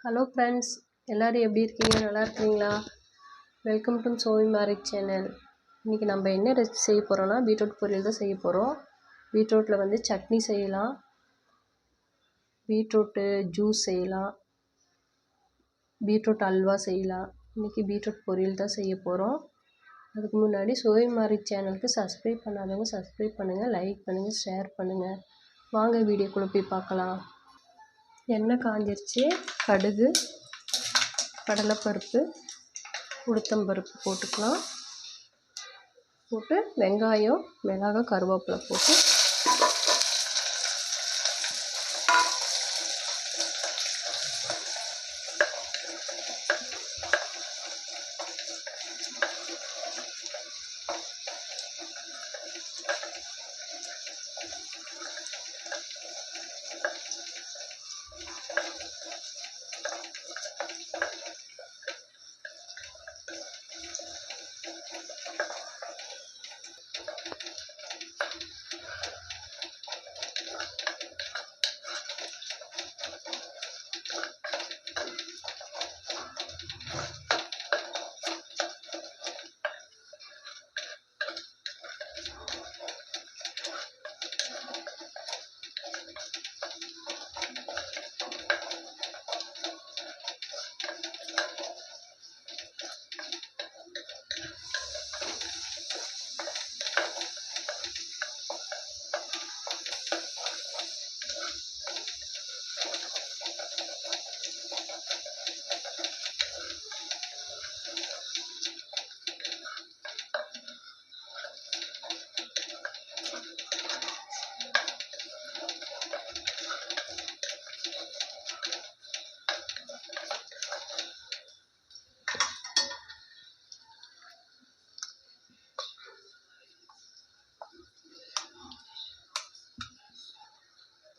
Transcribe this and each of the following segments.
Hello friends, எல்லோரும் எப்படி இருக்கீங்க? நல்லா இருக்கீங்களா? Welcome to சோவி marriage channel. இன்றைக்கி நம்ம என்ன ரெசிபி செய்ய போகிறோன்னா பீட்ரூட் பொரியல் தான் செய்ய போகிறோம். பீட்ரூட்டில் வந்து சட்னி செய்யலாம், பீட்ரூட்டு ஜூஸ் செய்யலாம், பீட்ரூட் அல்வா செய்யலாம். இன்றைக்கி பீட்ரூட் பொரியல் தான் செய்ய போகிறோம். அதுக்கு முன்னாடி சோவி மேரேஜ் சேனலுக்கு சப்ஸ்கிரைப் பண்ணாதவங்க சப்ஸ்கிரைப் பண்ணுங்கள், லைக் பண்ணுங்கள், ஷேர் பண்ணுங்கள். வாங்க வீடியோக்குள்ளே போய் பார்க்கலாம். எண்ணெய் காஞ்சிருச்சு. கடுகு, கடலைப்பருப்பு, உளுத்தம்பருப்பு போட்டுக்கலாம். போட்டு வெங்காயம், மிளகாய், கருவேப்பிலை போட்டு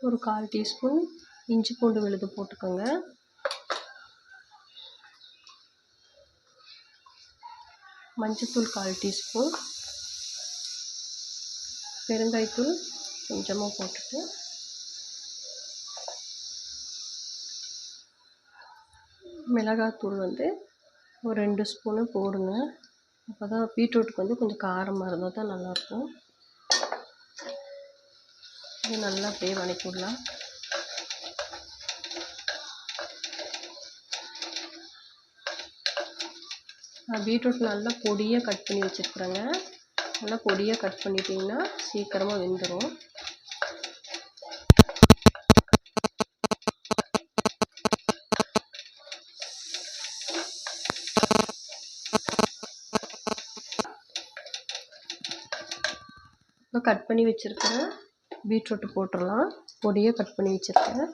ஒரு 1/4 டீஸ்பூன் இஞ்சி பூண்டு விழுது போட்டுக்கோங்க. மஞ்சள்தூள் 1/4 டீஸ்பூன், பெருங்காயத்தூள் கொஞ்சமாக போட்டுட்டு மிளகாத்தூள் வந்து ஒரு 2 ஸ்பூனு போடுங்க. அப்போ தான் பீட்ரூட்டுக்கு வந்து கொஞ்சம் காரமாக இருந்தால் தான் நல்லாயிருக்கும். இது நல்லா அப்படியே வதக்கி விடலாம். நான் பீட்ரூட் நல்லா பொடியாக கட் பண்ணி வச்சுருக்குறேங்க. நல்லா பொடியாக கட் பண்ணிட்டிங்கன்னா சீக்கிரமாக வெந்துடும். இப்போ கட் பண்ணி வச்சுருக்கிறேன் பீட்ரூட்டு போட்டுடலாம். பொடியாக கட் பண்ணி வச்சுருக்கேன்.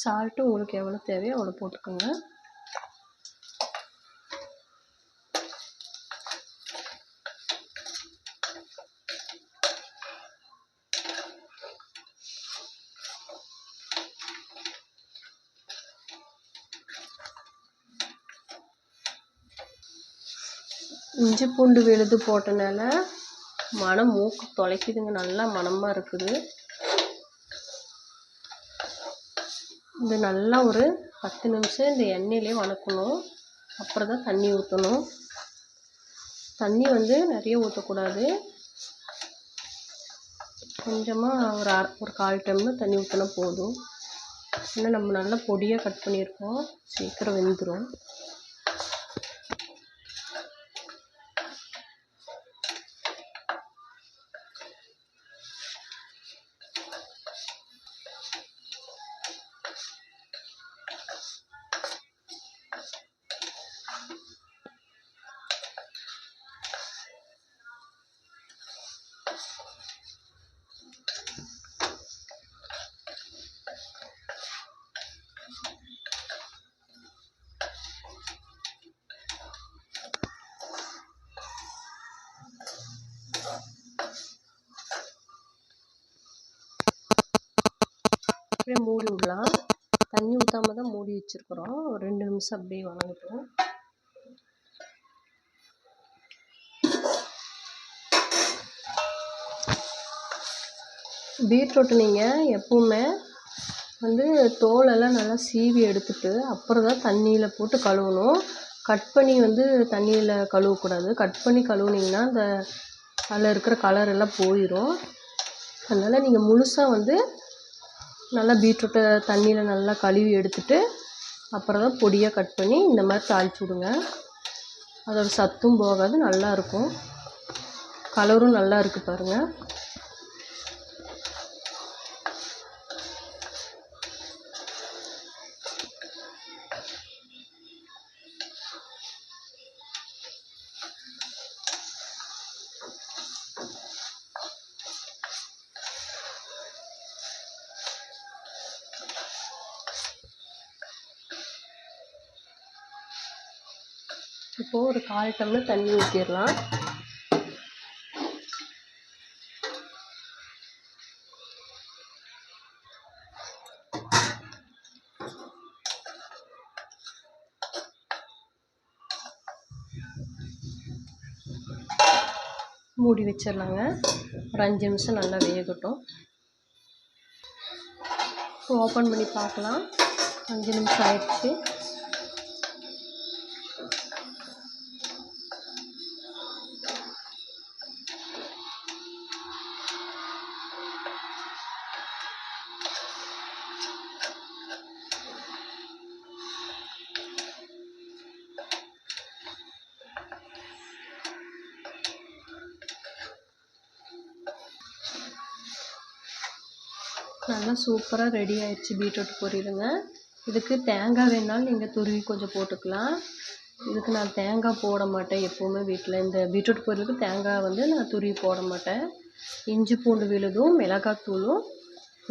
சால்ட்டு உங்களுக்கு எவ்வளோ தேவையோ அவ்வளோ போட்டுக்கோங்க. இஞ்சி பூண்டு விழுது போட்டனால மனம் மூக்கு தொலைக்குதுங்க. நல்லா மணமாக இருக்குது. இது நல்லா ஒரு 10 நிமிஷம் இந்த எண்ணெயிலே வதக்கணும். அப்புறம் தான் தண்ணி ஊற்றணும். தண்ணி வந்து நிறைய ஊற்றக்கூடாது. கொஞ்சமாக ஒரு 1/4 டம்ளர் தண்ணி ஊற்றினா போதும். ஏன்னா நம்ம நல்லா பொடியாக கட் பண்ணியிருக்கோம், சீக்கிரம் வெந்துடும். அப்படியே மூடி விடலாம். தண்ணி ஊற்றாம தான் மூடி வச்சுருக்குறோம். ஒரு 2 நிமிஷம் அப்படியே வதங்கட்டும். பீட்ரூட் நீங்கள் எப்பவுமே வந்து தோலெல்லாம் நல்லா சீவி எடுத்துட்டு அப்புறம் தான் தண்ணியில் போட்டு கழுவணும். கட் பண்ணி வந்து தண்ணியில் கழுவக்கூடாது. கட் பண்ணி கழுவுனீங்கன்னா அந்த அதில் இருக்கிற கலர் எல்லாம் போயிடும். அதனால் நீங்கள் முழுசாக வந்து நல்லா பீட்ரூட்டை தண்ணியில் நல்லா கழுவி எடுத்துட்டு அப்புறம் தான் பொடியாக கட் பண்ணி இந்த மாதிரி தாளிச்சு விடுங்க. அதோட சத்தும் போகாது, நல்லாயிருக்கும். கலரும் நல்லா இருக்குது பாருங்கள். இப்போது ஒரு 1/4 டம்ளர் தண்ணி ஊற்றிடலாம். மூடி வச்சிடலாங்க. ஒரு 5 நிமிஷம் நல்லா வேகட்டும். ஓப்பன் பண்ணி பார்க்கலாம். 5 நிமிஷம் ஆயிடுச்சு. நல்லா சூப்பராக ரெடி ஆயிடுச்சு பீட்ரூட் பொரியலுங்க. இதுக்கு தேங்காய் வேணாலும் நீங்கள் துருவி கொஞ்சம் போட்டுக்கலாம். இதுக்கு நான் தேங்காய் போட மாட்டேன் எப்போவுமே வீட்டில். இந்த பீட்ரூட் பொரியலுக்கு தேங்காய் வந்து நான் துருவி போட மாட்டேன். இஞ்சி பூண்டு விழுதும் மிளகாத்தூளும்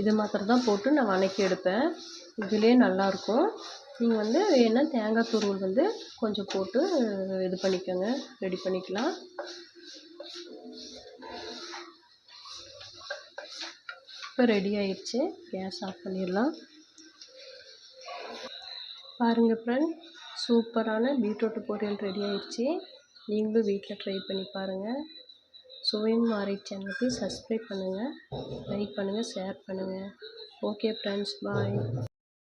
இது மாத்திரம் தான் போட்டு நான் வதக்கி எடுப்பேன். இதுலேயே நல்லாயிருக்கும். நீங்கள் வந்து வேணால் தேங்காய் துருவல் வந்து கொஞ்சம் போட்டு இது பண்ணிக்கோங்க, ரெடி பண்ணிக்கலாம். இப்போ ரெடி ஆயிடுச்சு. கேஸ் ஆஃப் பண்ணிடலாம். பாருங்கள் ஃப்ரெண்ட், சூப்பரான பீட்ரூட் பொரியல் ரெடி ஆயிடுச்சு. நீங்களும் வீட்டில் ட்ரை பண்ணி பாருங்கள். சுவையும் மாறி சேனலுக்கு சப்ஸ்கிரைப் பண்ணுங்கள், லைக் பண்ணுங்கள், ஷேர் பண்ணுங்கள். ஓகே ஃப்ரெண்ட்ஸ், பாய்.